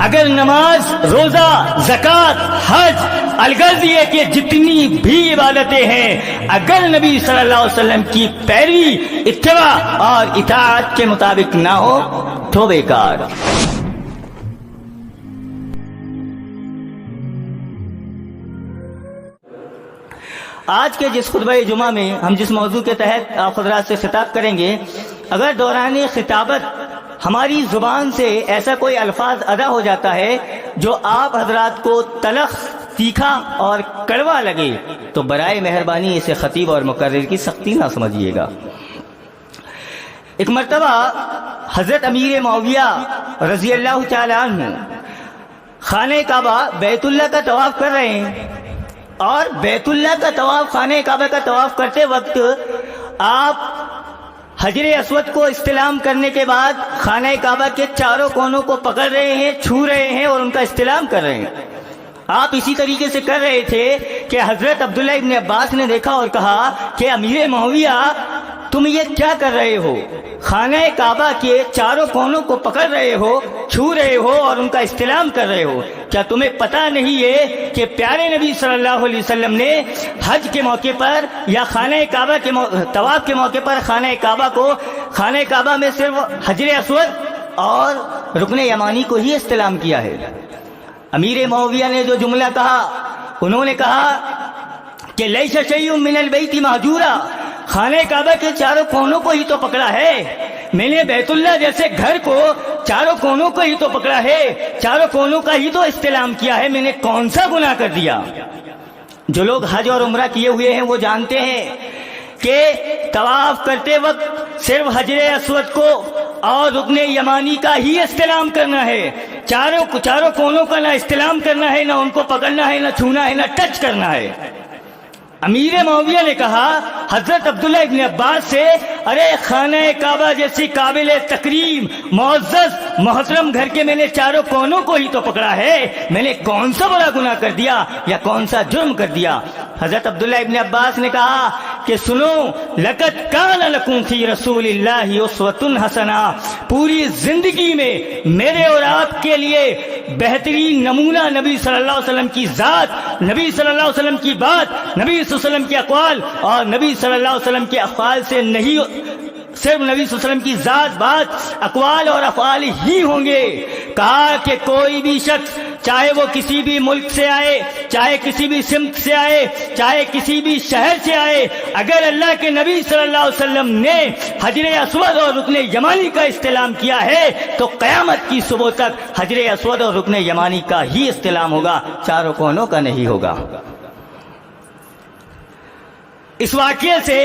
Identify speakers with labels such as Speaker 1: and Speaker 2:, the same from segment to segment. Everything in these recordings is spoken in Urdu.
Speaker 1: اگر نماز، روزہ، زکوٰۃ، حج، الغرض یہ کہ جتنی بھی عبادتیں ہیں اگر نبی صلی اللہ علیہ وسلم کی پیروی، اتباع اور اطاعت کے مطابق نہ ہو تو بیکار۔ آج کے جس خطبہ جمعہ میں ہم جس موضوع کے تحت آپ حضرات سے خطاب کریں گے، اگر دوران خطابت ہماری زبان سے ایسا کوئی الفاظ ادا ہو جاتا ہے جو آپ حضرات کو تلخ، تیکھا اور کڑوا لگے تو برائے مہربانی اسے خطیب اور مقرر کی سختی نہ سمجھیے گا۔ ایک مرتبہ حضرت امیر معاویہ رضی اللہ تعالی عنہ خانہ کعبہ بیت اللہ کا طواف کر رہے ہیں، اور بیت اللہ کا طواف، خانہ کعبہ کا طواف کرتے وقت آپ حجر اسود کو استلام کرنے کے بعد خانہ کعبہ کے چاروں کونوں کو پکڑ رہے ہیں، چھو رہے ہیں اور ان کا استلام کر رہے ہیں۔ آپ اسی طریقے سے کر رہے تھے کہ حضرت عبداللہ ابن عباس نے دیکھا اور کہا کہ امیر معاویہ تم یہ کیا کر رہے ہو؟ خانہ کعبہ کے چاروں کونوں کو پکڑ رہے ہو، چھو رہے ہو اور ان کا استلام کر رہے ہو، کیا تمہیں پتہ نہیں ہے کہ پیارے نبی صلی اللہ علیہ وسلم نے حج کے موقع پر یا خانہ کعبہ کے طواف کے موقع پر خانہ کعبہ میں صرف حجر اسود اور رکن یمانی کو ہی استلام کیا ہے؟ امیر معاویہ نے جو جملہ کہا، انہوں نے کہا کہ لیس شیء من البیت مہجورا، خانہ کعبہ کے چاروں کونوں کو ہی تو پکڑا ہے، میں نے بیت اللہ جیسے گھر کو چاروں کونوں کو ہی تو پکڑا ہے، چاروں کونوں کا ہی تو استلام کیا ہے، میں نے کون سا گناہ کر دیا؟ جو لوگ حج اور عمرہ کیے ہوئے ہیں وہ جانتے ہیں کہ طواف کرتے وقت صرف حجر اسود کو اور رکن یمانی کا ہی استلام کرنا ہے، چاروں کونوں کا نہ استلام کرنا ہے، نہ ان کو پکڑنا ہے، نہ چھونا ہے، نہ ٹچ کرنا ہے۔ امیر معاویہ نے کہا حضرت عبداللہ ابن عباس سے، ارے خانہ کعبہ جیسی قابل تکریم، معزز، محترم گھر کے میں نے چاروں کونوں کو ہی تو پکڑا ہے، میں نے کون سا بڑا گناہ کر دیا یا کون سا جرم کر دیا؟ حضرت عبداللہ ابن عباس نے کہا کہ سنو، لقد کان لکم فی رسول اللہ اسوۃ حسنہ، پوری زندگی میں میرے اور آپ کے لیے بہترین نمونہ نبی صلی اللہ علیہ وسلم کی ذات، نبی صلی اللہ علیہ وسلم کی بات، نبی صلی اللہ علیہ وسلم کے اقوال، اور نبی صلی اللہ علیہ وسلم کے افعال سے نہیں، صرف نبی صلی اللہ علیہ وسلم کی ذات، بات، اقوال اور افعال ہی ہوں گے۔ کہا کہ کوئی بھی شخص، چاہے وہ کسی بھی ملک سے آئے، چاہے کسی بھی سمت سے آئے، چاہے کسی بھی شہر سے آئے، اگر اللہ کے نبی صلی اللہ علیہ وسلم نے حجر اسود اور رکن یمانی کا استلام کیا ہے تو قیامت کی صبح تک حجر اسود اور رکن یمانی کا ہی استلام ہوگا، چاروں کونوں کا نہیں ہوگا۔ اس واقعے سے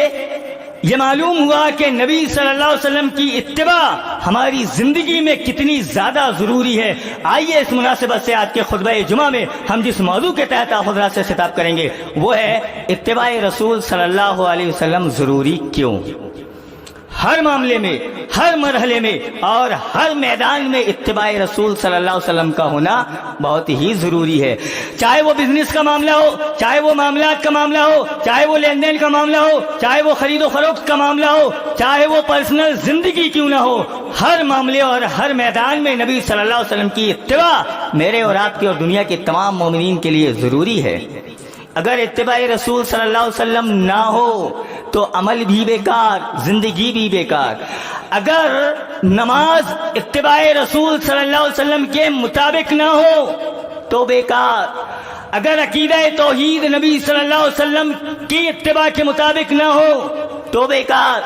Speaker 1: یہ معلوم ہوا کہ نبی صلی اللہ علیہ وسلم کی اتباع ہماری زندگی میں کتنی زیادہ ضروری ہے۔ آئیے اس مناسبت سے آج کے خطبہ جمعہ میں ہم جس موضوع کے تحت آپ حضرات سے خطاب کریں گے وہ ہے اتباع رسول صلی اللہ علیہ وسلم ضروری کیوں؟ ہر معاملے میں، ہر مرحلے میں اور ہر میدان میں اتباع رسول صلی اللہ علیہ وسلم کا ہونا بہت ہی ضروری ہے۔ چاہے وہ بزنس کا معاملہ ہو، چاہے وہ معاملات کا معاملہ ہو، چاہے وہ لین دین کا معاملہ ہو، چاہے وہ خرید و فروخت کا معاملہ ہو، چاہے وہ پرسنل زندگی کیوں نہ ہو، ہر معاملے اور ہر میدان میں نبی صلی اللہ علیہ وسلم کی اتباع میرے اور آپ کی اور دنیا کے تمام مومنین کے لیے ضروری ہے۔ اگر اتباع رسول صلی اللہ علیہ وسلم نہ ہو تو عمل بھی بیکار، زندگی بھی بیکار۔ اگر نماز اتباع رسول صلی اللہ علیہ وسلم کے مطابق نہ ہو تو بیکار۔ اگر عقیدہ توحید نبی صلی اللہ علیہ وسلم کی اتباع کے مطابق نہ ہو تو بیکار۔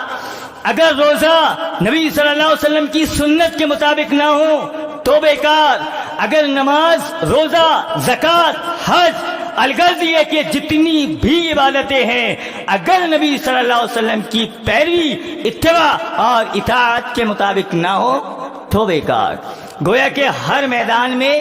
Speaker 1: اگر روزہ نبی صلی اللہ علیہ وسلم کی سنت کے مطابق نہ ہو تو بیکار۔ اگر نماز، روزہ، زکوٰۃ، حج، الغرض یہ کہ جتنی بھی عبادتیں ہیں اگر نبی صلی اللہ علیہ وسلم کی پیروی، اتباع اور اطاعت کے مطابق نہ ہو تو بیکار۔ گویا کہ ہر میدان میں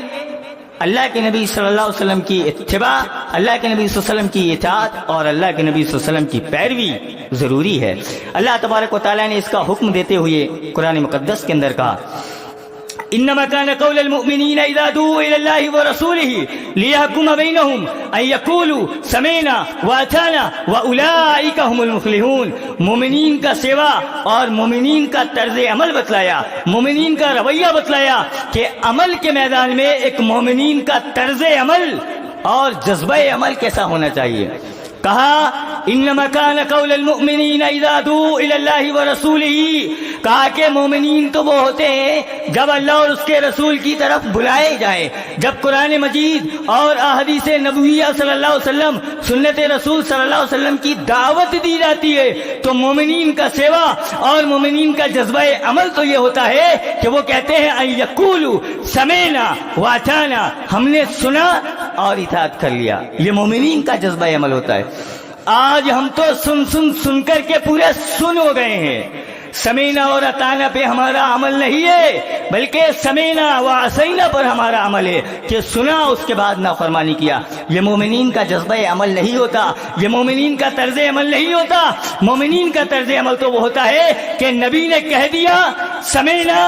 Speaker 1: اللہ کے نبی صلی اللہ علیہ وسلم کی اتباع، اللہ کے نبی صلی اللہ علیہ وسلم کی اطاعت اور اللہ کے نبی صلی اللہ علیہ وسلم کی پیروی ضروری ہے۔ اللہ تبارک و تعالیٰ نے اس کا حکم دیتے ہوئے قرآن مقدس کے اندر کہا انما كان قول المؤمنين اذا دعوا الى الله ورسوله ليحكم بينهم ان يقولوا سمعنا واطعنا واولئك هم المفلحون. مومنین کا سیوا اور مومنین کا طرز عمل بتلایا، مومنین کا رویہ بتلایا کہ عمل کے میدان میں ایک مومنین کا طرز عمل اور جذبہ عمل کیسا ہونا چاہیے. کہا انما کان قول المؤمنین اذا دعوا الی اللہ ورسولہ، کہا کہ مومنین تو وہ ہوتے ہیں جب اللہ اور اس کے رسول کی طرف بلائے جائیں، جب قرآن مجید اور احادیث نبویہ صلی اللہ علیہ وسلم، سنت رسول صلی اللہ علیہ وسلم کی دعوت دی جاتی ہے تو مومنین کا سیوا اور مومنین کا جذبہ عمل تو یہ ہوتا ہے کہ وہ کہتے ہیں ان یقولوا سمعنا واطعنا، ہم نے سنا اور اطاعت کر لیا. یہ مومنین کا جذبہ عمل ہوتا ہے. آج ہم تو سن کر کے پورے سن ہو گئے ہیں. سمینا اور اطاعنا پہ ہمارا عمل نہیں ہے، بلکہ سمینا و عصینا پر ہمارا عمل ہے کہ سنا اس کے بعد نافرمانی کیا. یہ مومنین کا جذبہ عمل نہیں ہوتا، یہ مومنین کا طرز عمل نہیں ہوتا. مومنین کا طرز عمل تو وہ ہوتا ہے کہ نبی نے کہہ دیا سمینا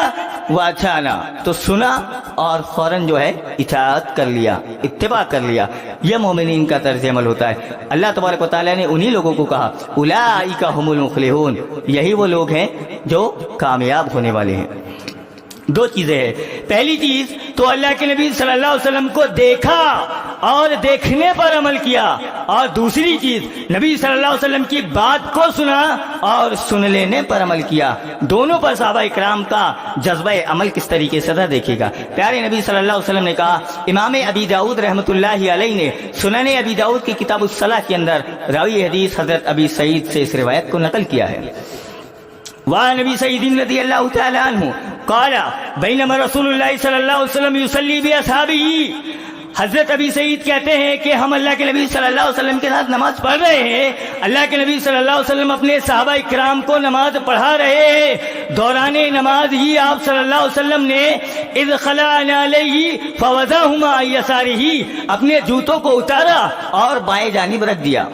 Speaker 1: و اطعنا تو سنا اور فوراً جو ہے اطاعت کر لیا، اتباع کر لیا. یہ مومنین کا طرز عمل ہوتا ہے. اللہ تبارک و تعالیٰ نے انہی لوگوں کو کہا اولئک هم المفلحون، یہی وہ لوگ ہیں جو کامیاب ہونے والے ہیں. دو چیزیں ہیں. پہلی چیز تو اللہ کے نبی صلی اللہ علیہ وسلم کو دیکھا اور دیکھنے پر عمل کیا، اور دوسری چیز نبی صلی اللہ علیہ وسلم کی بات کو سنا اور سن لینے پر عمل کیا. دونوں پر صحابہ اکرام کا جذبہ عمل کس طریقے سے تھا دیکھے گا. پیارے نبی صلی اللہ علیہ وسلم نے کہا، امام ابی داؤد رحمۃ اللہ علیہ نے سنن ابی داؤد کی کتاب الصلاۃ کے اندر راوی حدیث حضرت ابی سعید سے اس روایت کو نقل کیا ہے. وعن ابی سعید رضی اللہ تعالی عنہ قال بینما رسول اللہ صلی اللہ علیہ وسلم یصلی باصحابہ، حضرت ابی سعید کہتے ہیں کہ ہم اللہ کے نبی صلی اللہ علیہ وسلم کے ساتھ نماز پڑھ رہے ہیں. اللہ کے نبی صلی اللہ علیہ وسلم اپنے صحابہ اکرام کو نماز پڑھا رہے ہیں. دوران نماز ہی آپ صلی اللہ علیہ وسلم نے اذ خلع علیہ فوضعہما عن یسارہ، اپنے جوتوں کو اتارا اور بائیں جانب رکھ دیا.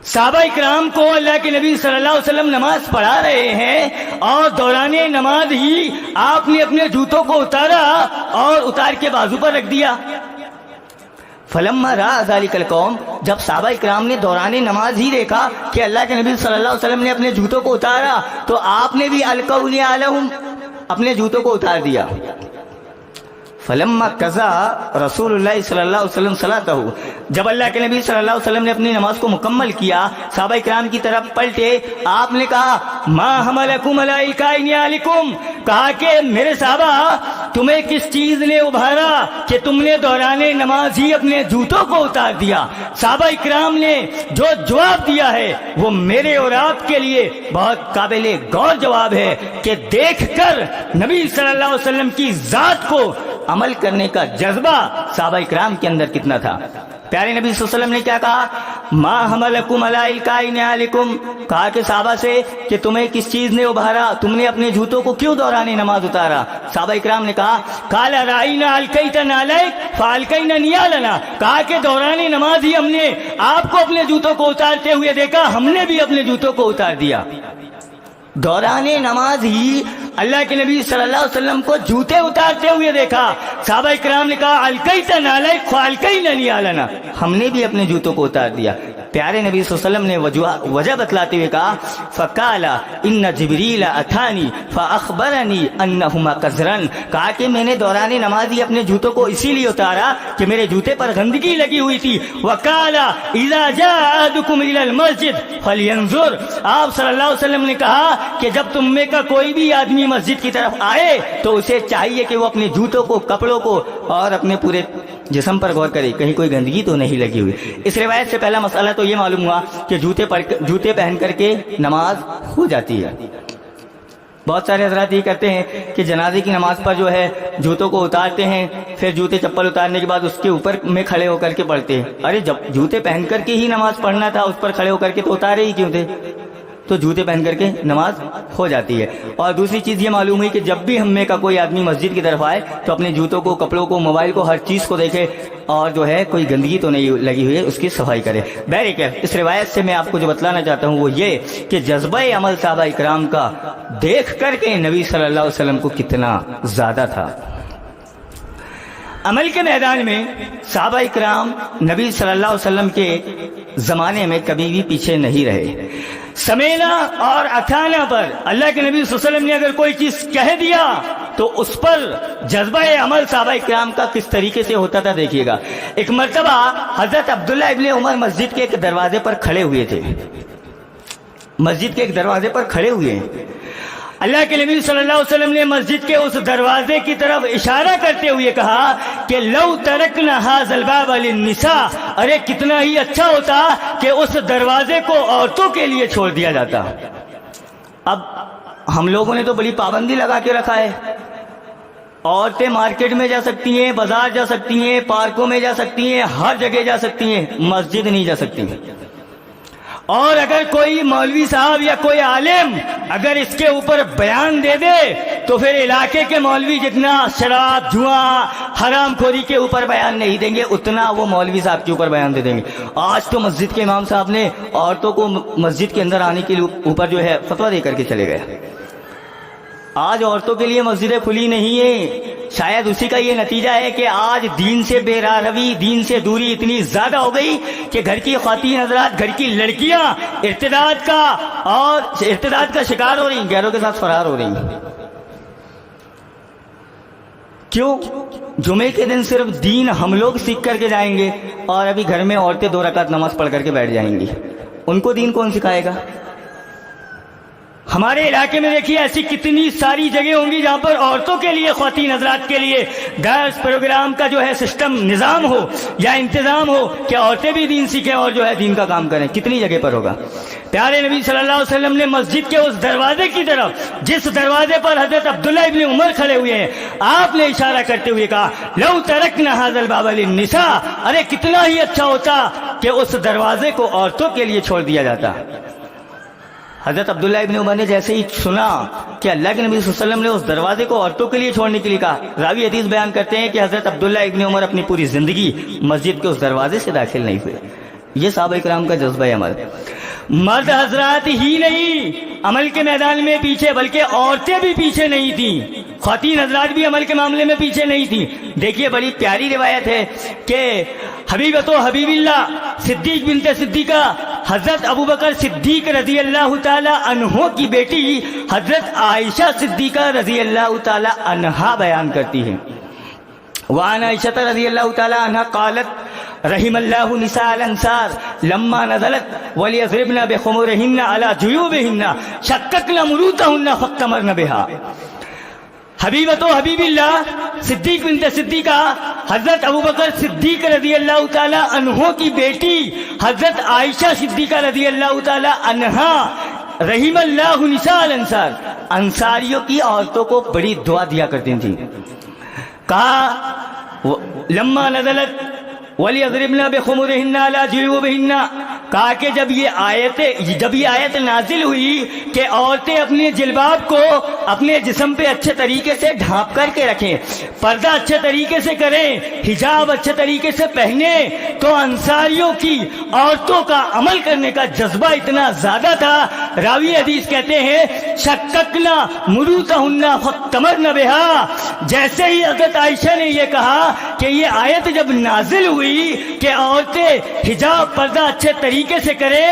Speaker 1: صحابہ اکرام کو اللہ کے نبی صلی اللہ علیہ وسلم نماز پڑھا رہے ہیں اور دوران نماز ہی آپ نے اپنے جوتوں کو اتارا اور اتار کے بازو پر رکھ دیا. فلما رأى ذلك القوم، جب صحابہ اکرام نے دوران نماز ہی دیکھا کہ اللہ کے نبی صلی اللہ علیہ وسلم نے اپنے جوتوں کو اتارا تو آپ نے بھی القوا نعالهم، اپنے جوتوں کو اتار دیا. فلما قضا رسول اللہ صلی اللہ علیہ وسلم صلاتہ، جب اللہ کے نبی صلی اللہ علیہ وسلم نے اپنی نماز کو مکمل کیا، صحابہ کرام کی طرف پلٹے، آپ نے کہا ما حملکم علی القاء نعالکم، کہا کہ میرے صحابہ تمہیں کس چیز نے ابھارا کہ تم نے دوران نماز ہی اپنے جوتوں کو اتار دیا. صحابہ اکرام نے جو جواب دیا ہے وہ میرے اور آپ کے لیے بہت قابل غور جواب ہے کہ دیکھ کر نبی صلی اللہ علیہ وسلم کی ذات کو عمل کرنے کا جذبہ صحابہ اکرام کے اندر کتنا تھا. پیارے نبی صلی اللہ علیہ وسلم نے کیا کہا؟ ما حملکم علی القاء نعالکم، کہا کہ صحابہ سے کہ تمہیں کس چیز نے ابھارا، تم نے اپنے جوتوں کو کیوں دوران نماز اتارا؟ صحابہ اکرام نے کہا قال رأینا القیت نعلیک فالقینا نعالنا، کہا کہ دوران نماز ہی ہم نے آپ کو اپنے جوتوں کو اتارتے ہوئے دیکھا، ہم نے بھی اپنے جوتوں کو اتار دیا. دوران نماز ہی اللہ کے نبی صلی اللہ علیہ وسلم کو جوتے اتارتے ہوئے دیکھا. صحابہ اکرام نے کہا القیت نعلیک فالقینا نعالنا، ہم نے بھی اپنے جوتوں کو اتار دیا. پیارے نبی صلی اللہ علیہ وسلم نے وجہ بتلاتے ہوئے کہا فقال ان جبریل اتانی فاخبرنی انہما قذرن، کہا کہ میں نے دوران نماز ہی اپنے جوتوں کو اسی لیے اتارا کہ میرے جوتے پر گندگی لگی ہوئی تھی. وقال اذا جاء احدکم الى المسجد فلینظر، آپ صلی اللہ علیہ وسلم نے کہا کہ جب تم میں کا کوئی بھی آدمی مسجد کی طرف آئے تو اسے چاہیے کہ وہ اپنے جوتوں کو، کپڑوں کو اور اپنے پورے جسم پر غور کرے کہیں کوئی گندگی تو نہیں لگی ہوئی. اس روایت سے پہلا مسئلہ تو یہ معلوم ہوا کہ جوتے پہن کر کے نماز ہو جاتی ہے. بہت سارے حضرات یہ کرتے ہیں کہ جنازے کی نماز پر جو ہے جوتوں کو اتارتے ہیں، پھر جوتے چپل اتارنے کے بعد اس کے اوپر میں کھڑے ہو کر کے پڑھتے ہیں. ارے جب جوتے پہن کر کے ہی نماز پڑھنا تھا اس پر کھڑے ہو کر کے تو اتارے ہی کیوں تھے؟ تو جوتے پہن کر کے نماز ہو جاتی ہے۔ اور دوسری چیز یہ معلوم ہوئی کہ جب بھی ہم میں کا کوئی آدمی مسجد کی طرف آئے تو اپنے جوتوں کو، کپڑوں کو، موبائل کو، ہر چیز کو دیکھے اور جو ہے کوئی گندگی تو نہیں لگی ہوئی ہے اس کی صفائی کرے۔ بہرکیف اس روایت سے میں آپ کو جو بتلانا چاہتا ہوں وہ یہ کہ جذبہ عمل صحابہ اکرام کا دیکھ کر کے نبی صلی اللہ علیہ وسلم کو کتنا زیادہ تھا۔ عمل کے میدان میں صحابہ اکرام نبی صلی اللہ علیہ وسلم کے زمانے میں کبھی بھی پیچھے نہیں رہے۔ سمینا اور اٹھانا پر اللہ کے نبی صلی اللہ علیہ وسلم نے اگر کوئی چیز کہہ دیا تو اس پر جذبہ عمل صحابہ اکرام کا کس طریقے سے ہوتا تھا دیکھیے گا۔ ایک مرتبہ حضرت عبداللہ ابن عمر مسجد کے ایک دروازے پر کھڑے ہوئے تھے، مسجد کے ایک دروازے پر کھڑے ہوئے ہیں۔ اللہ کے نبی صلی اللہ علیہ وسلم نے مسجد کے اس دروازے کی طرف اشارہ کرتے ہوئے کہا کہ لو ترکنا ھذا الباب للنساء، ارے کتنا ہی اچھا ہوتا کہ اس دروازے کو عورتوں کے لیے چھوڑ دیا جاتا۔ اب ہم لوگوں نے تو بڑی پابندی لگا کے رکھا ہے، عورتیں مارکیٹ میں جا سکتی ہیں، بازار جا سکتی ہیں، پارکوں میں جا سکتی ہیں، ہر جگہ جا سکتی ہیں، مسجد نہیں جا سکتی۔ اور اگر کوئی مولوی صاحب یا کوئی عالم اگر اس کے اوپر بیان دے دے تو پھر علاقے کے مولوی جتنا شراب، جوا، حرام خوری کے اوپر بیان نہیں دیں گے اتنا وہ مولوی صاحب کے اوپر بیان دے دیں گے۔ آج تو مسجد کے امام صاحب نے عورتوں کو مسجد کے اندر آنے کے اوپر جو ہے فتویٰ دے کر کے چلے گئے۔ آج عورتوں کے لیے مسجدیں کھلی نہیں ہیں۔ شاید اسی کا یہ نتیجہ ہے کہ آج دین سے بے راہروی، دین سے دوری اتنی زیادہ ہو گئی کہ گھر کی خواتین حضرات، گھر کی لڑکیاں ارتداد کا شکار ہو رہی ہیں، غیروں کے ساتھ فرار ہو رہی ہیں۔ کیوں؟ جمعے کے دن صرف دین ہم لوگ سیکھ کر کے جائیں گے اور ابھی گھر میں عورتیں 2 رکعت نماز پڑھ کر کے بیٹھ جائیں گی، ان کو دین کون سکھائے گا؟ ہمارے علاقے میں دیکھیے ایسی کتنی ساری جگہ ہوں گی جہاں پر عورتوں کے لیے، خواتین حضرات کے لیے درس پروگرام کا جو ہے سسٹم، نظام ہو یا انتظام ہو کہ عورتیں بھی دین سیکھیں اور جو ہے دین کا کام کریں۔ کتنی جگہ پر ہوگا؟ پیارے نبی صلی اللہ علیہ وسلم نے مسجد کے اس دروازے کی طرف، جس دروازے پر حضرت عبداللہ ابن عمر کھڑے ہوئے ہیں، آپ نے اشارہ کرتے ہوئے کہا لو ترکنا ھذا الباب للنساء، ارے کتنا ہی اچھا ہوتا کہ اس دروازے کو عورتوں کے لیے چھوڑ دیا جاتا۔ حضرت عبداللہ ابن عمر نے جیسے ہی سنا کہ اللہ کے نبی صلی اللہ علیہ وسلم نے اس دروازے کو عورتوں کے لیے چھوڑنے کے لیے کہا، راوی حدیث بیان کرتے ہیں کہ حضرت عبداللہ ابن عمر اپنی پوری زندگی مسجد کے اس دروازے سے داخل نہیں ہوئے۔ یہ صحابہ کرام کا جذبہ عمل۔ مرد حضرات ہی نہیں عمل کے میدان میں پیچھے، بلکہ عورتیں بھی پیچھے نہیں تھیں، خواتین حضرات بھی عمل کے معاملے میں پیچھے نہیں تھیں۔ دیکھیے بڑی پیاری روایت ہے کہ حبیبۃ حبیب اللہ صدیق بنت صدیقہ حضرت ابوبکر صدیق رضی اللہ تعالی عنہ کی بیٹی حضرت عائشہ صدیقہ رضی اللہ تعالی عنہا بیان کرتی ہیں۔ وعن عائشہ رضی اللہ تعالی عنہ قالت رحم اللہ نساء الانصار لما نزلت وليضربن بخمرهن على جيوبهن شققن مروطهن فاقتمرن بها۔ حبیبۃ حبیب اللہ صدیق بنت صدیقہ حضرت ابوبکر صدیق رضی اللہ تعالی عنہ کی بیٹی حضرت عائشہ صدیقہ رضی اللہ تعالی عنہا رحم اللہ نساء الانصار، انصاریوں کی عورتوں کو بڑی دعا دیا کرتی تھیں۔ کہا لما نزلت وَلْيَضْرِبْنَ بِخُمُرِهِنَّ عَلَى جُيُوبِهِنَّ، کہا کہ جب یہ آیت نازل ہوئی کہ عورتیں اپنے جلباب کو اپنے جسم پہ اچھے طریقے سے ڈھانپ کر کے رکھیں، پردہ اچھے طریقے سے کریں، حجاب اچھے طریقے سے پہنیں، تو انصاریوں کی عورتوں کا عمل کرنے کا جذبہ اتنا زیادہ تھا، راوی حدیث کہتے ہیں شققنا مروطہن فاقتمرن بها، جیسے ہی حضرت عائشہ نے یہ کہا کہ یہ آیت جب نازل ہوئی کہ عورتیں حجاب پردہ اچھے طریقے سے کرے،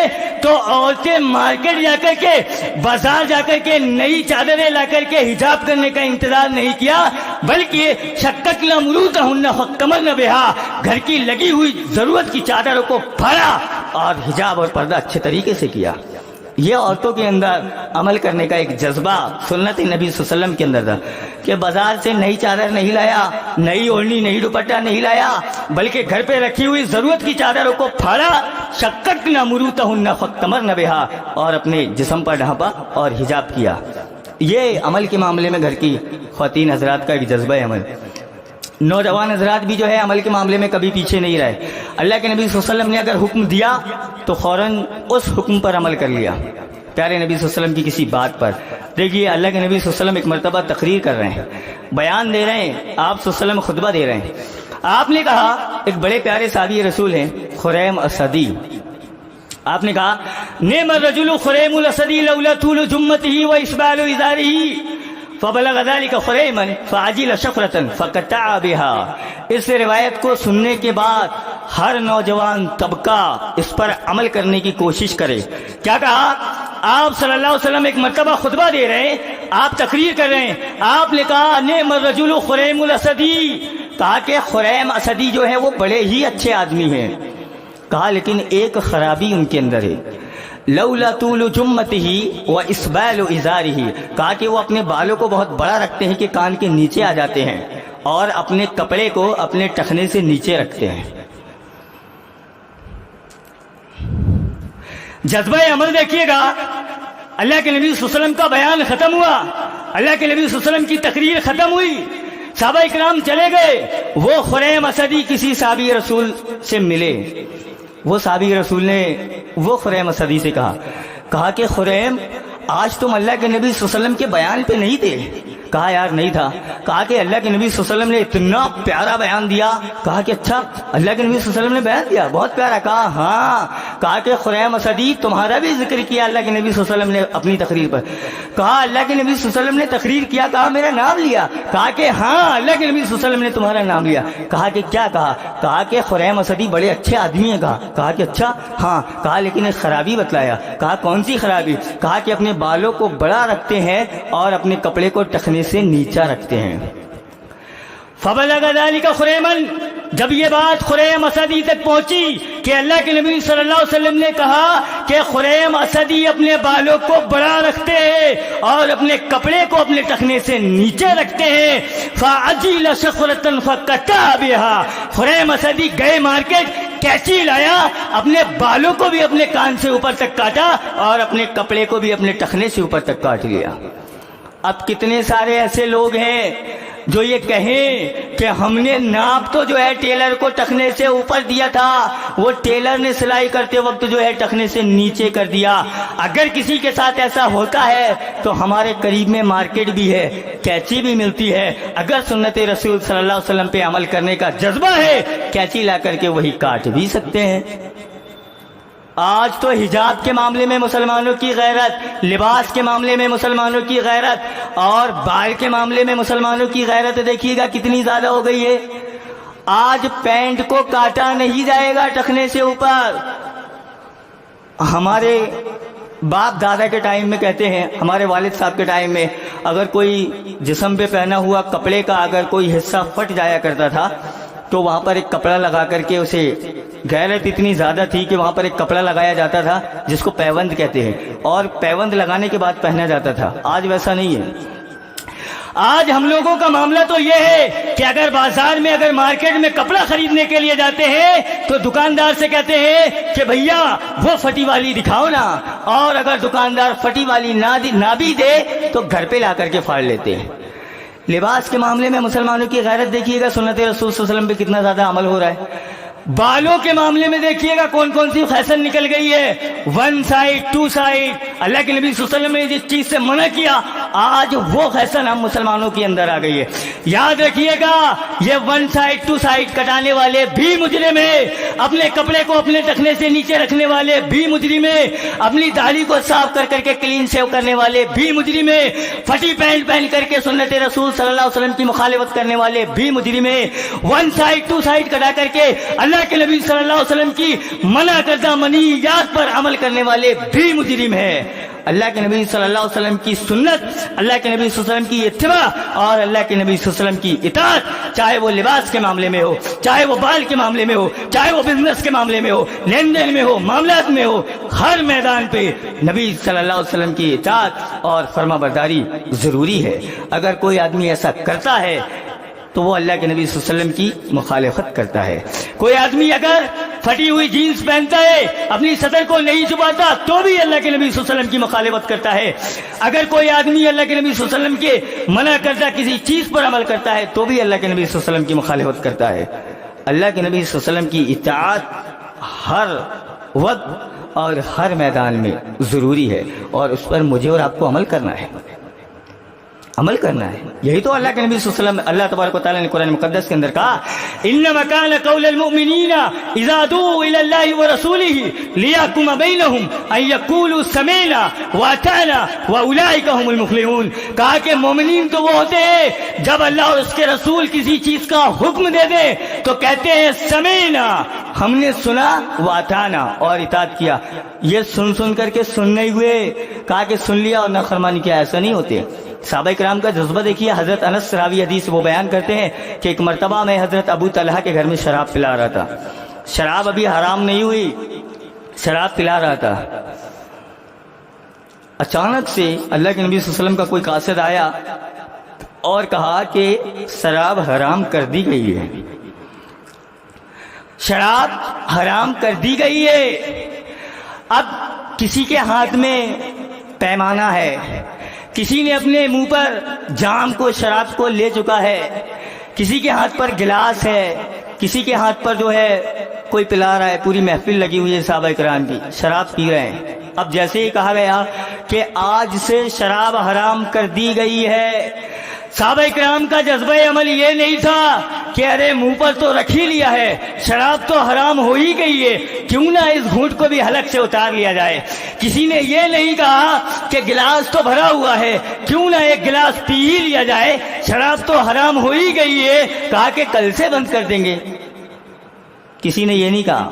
Speaker 1: تو عورتیں مارکیٹ جا کر کے، بازار جا کر کے نئی چادریں لا کر کے حجاب کرنے کا انتظار نہیں کیا، بلکہ شققنا مروطہن فاقتمرن بها، گھر کی لگی ہوئی ضرورت کی چادروں کو پھاڑا اور حجاب اور پردہ اچھے طریقے سے کیا۔ یہ عورتوں کے اندر عمل کرنے کا ایک جذبہ سنت نبی صلی اللہ علیہ وسلم کے اندر تھا کہ بازار سے نئی چادر نہیں لایا، نئی اوڑھنی، نئی دوپٹہ نہیں لایا، بلکہ گھر پہ رکھی ہوئی ضرورت کی چادروں کو پھاڑا، شققنا مروطہن فاقتمرن بها، اور اپنے جسم پر ڈھانپا اور حجاب کیا۔ یہ عمل کے معاملے میں گھر کی خواتین حضرات کا ایک جذبہ عمل۔ نوجوان حضرات بھی جو ہے عمل کے معاملے میں کبھی پیچھے نہیں رہے۔ اللہ کے نبی صلی اللہ علیہ وسلم نے اگر حکم دیا تو فوراً اس حکم پر عمل کر لیا۔ پیارے نبی صلی اللہ علیہ وسلم کی کسی بات پر. دیکھیے اللہ کے نبی صلی اللہ علیہ وسلم ایک مرتبہ تقریر کر رہے ہیں, بیان دے رہے ہیں, آپ صلی اللہ علیہ وسلم خطبہ دے رہے ہیں. آپ نے کہا, ایک بڑے پیارے صحابی رسول ہیں خریم اسدی, آپ نے کہا نعم الرجل خریم الاسدی لولا طول جمته واسبال ازاره فبلغ ذلك خریما فعجل شفرة فقطع بها. اس روایت کو سننے کے بعد ہر نوجوان طبقہ اس پر عمل کرنے کی کوشش کرے. کیا کہا؟ آپ صلی اللہ علیہ وسلم ایک مرتبہ خطبہ دے رہے ہیں, آپ تقریر کر رہے ہیں, آپ نے کہا نعم الرجل خریم الاسدی, کہا کہ خریم اسدی جو ہے وہ بڑے ہی اچھے آدمی ہیں. کہا لیکن ایک خرابی ان کے اندر ہے, لولا طول جمته واسبال ازاره, کہا کہ وہ اپنے بالوں کو بہت بڑا رکھتے ہیں کہ کان کے نیچے آ جاتے ہیں, اور اپنے کپڑے کو اپنے ٹخنے سے نیچے رکھتے ہیں. جذبہ عمل دیکھیے گا, اللہ کے نبی صلی اللہ علیہ وسلم کا بیان ختم ہوا, اللہ کے نبی صلی اللہ علیہ وسلم کی تقریر ختم ہوئی, صحابہ اکرام چلے گئے. وہ خریم اسدی کسی صحابی رسول سے ملے. وہ صحابی رسول نے وہ خریم اسدی سے کہا کہ خریم آج تم اللہ کے نبی صلی اللہ علیہ وسلم کے بیان پہ نہیں تھے. کہا یار نہیں تھا. کہا کہ اللہ کے نبی صلی اللہ علیہ وسلم نے اتنا پیارا بیان دیا. کہا کہ اچھا اللہ کے نبی صلی اللہ علیہ وسلم نے بیان دیا, بہت پیارا. کہا ہاں. کہا کہ خریم اسدی تمہارا بھی ذکر کیا اللہ کے نبی صلی اللہ علیہ وسلم نے اپنی تقریر پر. کہا اللہ کے نبی صلی اللہ علیہ وسلم نے تقریر کیا, کہا میرا نام لیا. کہا کہ ہاں اللہ کے نبی صلی اللہ علیہ وسلم نے تمہارا نام لیا. کہا کہ کیا کہا؟ کہا کہ خریم اسدی بڑے اچھے آدمی ہیں. کہا کہ اچھا ہاں. کہا لیکن ایک خرابی بتلایا. کہا کون سی خرابی؟ کہا کہ اپنے بالوں کو بڑا رکھتے ہیں اور اپنے کپڑے کو ٹخنے سے نیچا رکھتے ہیں. فبلغ ذلك خریما, جب یہ بات خریم اسدی تک پہنچی کہ اللہ کے نبی صلی اللہ علیہ وسلم نے کہا کہ خریم اسدی اپنے بالوں کو بڑا رکھتے ہیں اور اپنے کپڑے کو اپنے ٹخنے سے نیچے رکھتے ہیں, فعجل شفرة فقطع بها, خریم اسدی گئے مارکیٹ, کینچی لایا, اپنے بالوں کو بھی اپنے کان سے اوپر تک کاٹا اور اپنے کپڑے کو بھی اپنے ٹخنے سے اوپر تک کاٹ لیا. اب کتنے سارے ایسے لوگ ہیں جو یہ کہیں کہ ہم نے ناپ تو جو ہے ٹیلر کو ٹخنے سے اوپر دیا تھا, وہ ٹیلر نے سلائی کرتے وقت جو ہے ٹخنے سے نیچے کر دیا. اگر کسی کے ساتھ ایسا ہوتا ہے تو ہمارے قریب میں مارکیٹ بھی ہے, کینچی بھی ملتی ہے. اگر سنت رسول صلی اللہ علیہ وسلم پہ عمل کرنے کا جذبہ ہے, کینچی لا کر کے وہی کاٹ بھی سکتے ہیں. آج تو حجاب کے معاملے میں مسلمانوں کی غیرت, لباس کے معاملے میں مسلمانوں کی غیرت, اور بال کے معاملے میں مسلمانوں کی غیرت دیکھیے گا کتنی زیادہ ہو گئی ہے. آج پینٹ کو کاٹا نہیں جائے گا ٹخنے سے اوپر. ہمارے باپ دادا کے ٹائم میں کہتے ہیں, ہمارے والد صاحب کے ٹائم میں اگر کوئی جسم پہ پہنا ہوا کپڑے کا اگر کوئی حصہ پھٹ جایا کرتا تھا تو وہاں پر ایک کپڑا لگا کر کے, اسے غیرت اتنی زیادہ تھی کہ وہاں پر ایک کپڑا لگایا جاتا تھا جس کو پیوند کہتے ہیں, اور پیوند لگانے کے بعد پہنا جاتا تھا. آج ویسا نہیں ہے. آج ہم لوگوں کا معاملہ تو یہ ہے کہ اگر بازار میں اگر مارکیٹ میں کپڑا خریدنے کے لیے جاتے ہیں تو دکاندار سے کہتے ہیں کہ بھیا وہ پھٹی والی دکھاؤ نا, اور اگر دکاندار پھٹی والی نہ بھی دے تو گھر پہ لا کر کے پھاڑ لیتے ہیں. لباس کے معاملے میں مسلمانوں کی غیرت دیکھیے گا سنت رسول صلی اللہ علیہ وسلم پہ کتنا زیادہ عمل ہو رہا ہے. بالوں کے معاملے میں دیکھیے گا کون کون سی فیشن نکل گئی ہے, 1 سائڈ 2 سائڈ. اللہ کے نبی صلی اللہ علیہ وسلم نے جس چیز سے منع کیا آج وہ فیشن ہم مسلمانوں کے اندر آ گئی ہے. یاد رکھیے گا یہ 1 سائڈ 2 سائڈ کٹانے والے بھی مجرم ہیں, اپنے کپڑے کو اپنے ٹخنے سے نیچے رکھنے والے بھی مجرم ہیں, اپنی داڑھی کو صاف کر کر کے کلین شیو کرنے والے بھی مجرم ہیں, پھٹی پینٹ پہن کر کے سنت رسول صلی اللہ علیہ وسلم کی مخالفت کرنے والے بھی مجرم ہیں, 1 سائڈ 2 سائڈ کٹا کر کے اللہ کے نبی صلی اللہ علیہ وسلم کی منع کردہ منہیات پر عمل کرنے والے بھی مجرم ہیں. اللہ کے نبی صلی اللہ علیہ وسلم کی سنت, اللہ کے نبی صلی اللہ علیہ وسلم کی اتباع اور اللہ کے نبی صلی اللہ علیہ وسلم کی اطاعت, چاہے وہ لباس کے معاملے میں ہو, چاہے وہ بال کے معاملے میں ہو, چاہے وہ بزنس کے معاملے میں ہو, لین دین میں ہو, معاملات میں ہو, ہر میدان پہ نبی صلی اللہ علیہ وسلم کی اطاعت اور فرما برداری ضروری ہے. اگر کوئی آدمی ایسا کرتا ہے تو وہ اللہ کے نبی صلی اللہ علیہ وسلم کی مخالفت کرتا ہے. کوئی آدمی اگر پھٹی ہوئی جینس پہنتا ہے, اپنی صدر کو نہیں چھپاتا, تو بھی اللہ کے نبی صلی اللہ علیہ وسلم کی مخالفت کرتا ہے. اگر کوئی آدمی اللہ کے نبی صلی اللہ علیہ وسلم کے منع کردہ کسی چیز پر عمل کرتا ہے تو بھی اللہ کے نبی صلی اللہ علیہ وسلم کی مخالفت کرتا ہے. اللہ کے نبی صلی اللہ علیہ وسلم کی اطاعت ہر وقت اور ہر میدان میں ضروری ہے، اور اس پر مجھے اور آپ کو عمل کرنا ہے، عمل کرنا ہے۔ یہی تو اللہ کے نبی صلی اللہ علیہ وسلم، اللہ تبارک و تعالیٰ نے قرآن مقدس کے اندر کہا انما کان قول المؤمنین اذا دعوا الى اللہ ورسولہ لیحکم بینہم ان یقولوا سمعنا واطعنا واولئک هم المفلحون، کہا کہ مومنین تو وہ ہوتے ہیں جب اللہ اور اس کے رسول کسی چیز کا حکم دے دے تو کہتے ہیں سمعنا، ہم نے سنا، واطعنا، اور اطاعت کیا۔ یہ سن کر کے سن نہیں ہوئے، کہا کہ سن لیا اور نافرمانی کیا، ایسا نہیں ہوتے۔ صحابہ کرام کا جذبہ دیکھیے، حضرت انس راوی حدیث وہ بیان کرتے ہیں کہ ایک مرتبہ میں حضرت ابو طلحہ کے گھر میں شراب پلا رہا تھا، شراب ابھی حرام نہیں ہوئی، شراب پلا رہا تھا۔ اچانک سے اللہ کے نبی صلی اللہ علیہ وسلم کا کوئی قاصد آیا اور کہا کہ شراب حرام کر دی گئی ہے، شراب حرام کر دی گئی ہے۔ اب کسی کے ہاتھ میں پیمانہ ہے، کسی نے اپنے منہ پر جام کو، شراب کو لے چکا ہے، کسی کے ہاتھ پر گلاس ہے، کسی کے ہاتھ پر جو ہے کوئی پلا رہا ہے، پوری محفل لگی ہوئی ہے صحابہ کرام کی، شراب پی رہے ہیں۔ اب جیسے ہی کہا گیا کہ آج سے شراب حرام کر دی گئی ہے، صحابہ کرام کا جذبہ عمل یہ نہیں تھا کہ ارے منہ پر تو رکھ ہی لیا ہے، شراب تو حرام ہو ہی گئی ہے، کیوں نہ اس گھونٹ کو بھی حلق سے اتار لیا جائے۔ کسی نے یہ نہیں کہا کہ گلاس تو بھرا ہوا ہے، کیوں نہ ایک گلاس پی ہی لیا جائے، شراب تو حرام ہو ہی گئی ہے، کہا کہ کل سے بند کر دیں گے۔ کسی نے یہ نہیں کہا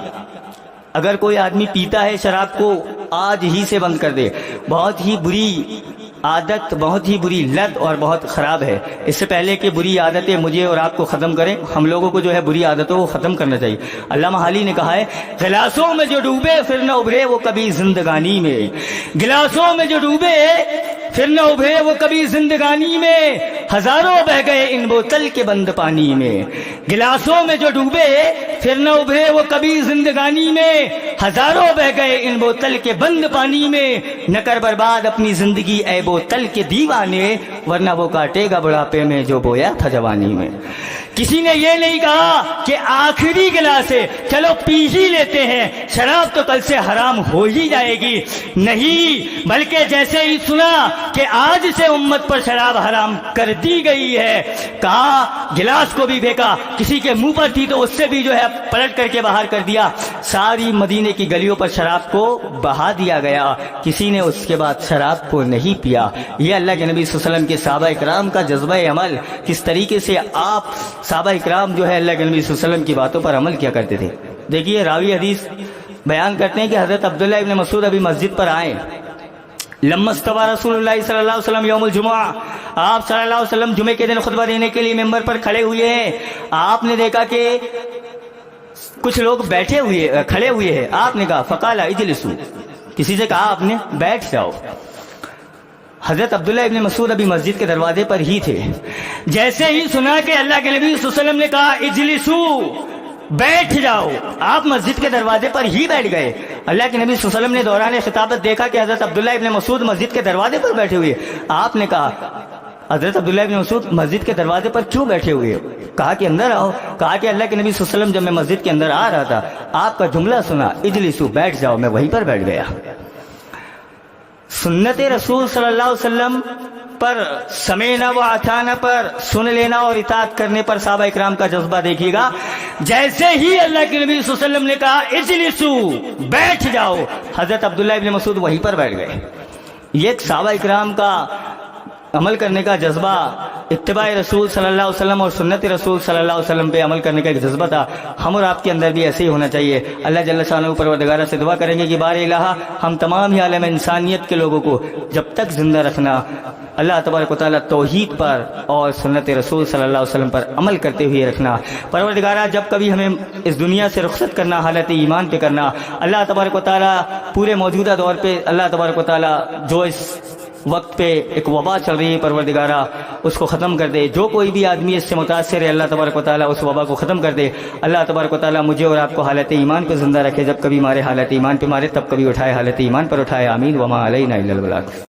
Speaker 1: اگر کوئی آدمی پیتا ہے شراب کو آج ہی سے بند کر دے، بہت ہی بری عادت، بہت ہی بری لت اور بہت خراب ہے۔ اس سے پہلے کہ بری عادتیں مجھے اور آپ کو ختم کریں، ہم لوگوں کو جو ہے بری عادتوں کو ختم کرنا چاہیے۔ علامہ حالی نے کہا ہے گلاسوں میں جو ڈوبے پھر نہ ابھرے وہ کبھی زندگانی میں، گلاسوں میں جو ڈوبے پھر نہ ابھرے وہ کبھی زندگانی میں، ہزاروں بہ گئے ان بوتل کے بند پانی میں، گلاسوں میں جو ڈوبے پھر نہ ابھرے وہ کبھی زندگانی میں، ہزاروں بہ گئے ان بوتل کے بند پانی میں، نہ کر برباد اپنی زندگی اے بوتل کے دیوانے، ورنہ وہ کاٹے گا بڑھاپے میں جو بویا تھا جوانی میں۔ کسی نے یہ نہیں کہا کہ آخری گلاس ہے چلو پی ہی لیتے ہیں، شراب تو کل سے حرام ہو ہی جائے گی، نہیں، بلکہ جیسے ہی سنا کہ آج سے امت پر شراب حرام کر دی گئی ہے، کہا گلاس کو بھی پھینکا، کسی کے منہ پر تھی تو اس سے بھی جو ہے پلٹ کر کے باہر کر دیا، ساری مدینے کی گلیوں پر شراب کو بہا دیا گیا، کسی نے اس کے بعد شراب کو نہیں پیا۔ یہ اللہ کے نبی صلی اللہ علیہ وسلم کے صحابہ اکرام کا جذبہ عمل، کس طریقے سے آپ صحابہ اکرام جو ہے اللہ کے نبی صلی اللہ علیہ وسلم کی باتوں پر عمل کیا کرتے تھے۔ دیکھیے راوی حدیث بیان کرتے ہیں کہ حضرت عبداللہ ابن مسعود ابھی مسجد پر آئے، لما استوى رسول اللہ صلی اللہ علیہ وسلم یوم الجمعہ، آپ صلی اللہ علیہ وسلم جمعے کے دن خطبہ دینے کے لیے ممبر پر کھڑے ہوئے ہیں۔ آپ نے دیکھا کہ کچھ لوگ بیٹھے ہوئے کھڑے ہوئے ہیں، آپ نے کہا فقال اجلسوا، کسی سے کہا آپ نے بیٹھ جاؤ۔ حضرت عبداللہ ابن مسعود ابھی مسجد کے دروازے پر ہی تھے، جیسے ہی سنا کہ اللہ کے نبی صلی اللہ علیہ وسلم نے کہا اجلسوا، بیٹھ جاؤ، آپ مسجد کے دروازے پر ہی بیٹھ گئے۔ اللہ کے نبی صلی اللہ علیہ وسلم نے دوران خطابت دیکھا کہ حضرت عبداللہ ابن مسعود مسجد کے دروازے پر بیٹھے ہوئے، آپ نے کہا حضرت عبداللہ ابن مسعود مسجد کے دروازے پر کیوں بیٹھے ہوئے؟ کہا کہ اندر آؤ۔ کہا کہ اللہ کے نبی صلی اللہ علیہ وسلم جب میں مسجد کے اندر آ رہا تھا آپ کا جملہ سنا اجلسوا، بیٹھ جاؤ، میں وہیں پر بیٹھ گیا۔ سنت رسول صلی اللہ علیہ وسلم پر، سمینا و اطاعنا پر، سن لینا اور اطاعت کرنے پر صحابہ اکرام کا جذبہ دیکھیے گا۔ جیسے ہی اللہ کے نبی صلی اللہ علیہ وسلم نے کہا اجلسوا، بیٹھ جاؤ، حضرت عبداللہ ابن مسعود وہیں پر بیٹھ گئے۔ یہ ایک صحابہ اکرام کا عمل کرنے کا جذبہ، اتباع رسول صلی اللہ علیہ وسلم اور سنت رسول صلی اللہ علیہ وسلم پہ عمل کرنے کا ایک جذبہ تھا۔ ہم اور آپ کے اندر بھی ایسے ہی ہونا چاہیے۔ اللہ جل شانہ پروردگار سے دعا کریں گے کہ بار الہ ہم تمام ہی عالم انسانیت کے لوگوں کو جب تک زندہ رکھنا، اللہ تبارک و تعالیٰ توحید پر اور سنت رسول صلی اللہ علیہ وسلم پر عمل کرتے ہوئے رکھنا۔ پروردگارہ جب کبھی ہمیں اس دنیا سے رخصت کرنا حالت ایمان پہ کرنا، اللہ تبارک و تعالیٰ پورے موجودہ دور پہ اللہ تبارک و تعالیٰ جو اس وقت پہ ایک وبا چل رہی ہے پروردگارہ اس کو ختم کر دے۔ جو کوئی بھی آدمی اس سے متاثر ہے اللہ تبارک و تعالیٰ اس وبا کو ختم کر دے۔ اللہ تبارک و تعالیٰ مجھے اور آپ کو حالت ایمان پہ زندہ رکھے، جب کبھی مارے حالت ایمان پہ مارے تب کبھی اٹھائے حالت ایمان پر اٹھائے۔ آمین۔ وما علینا الا البلاغ۔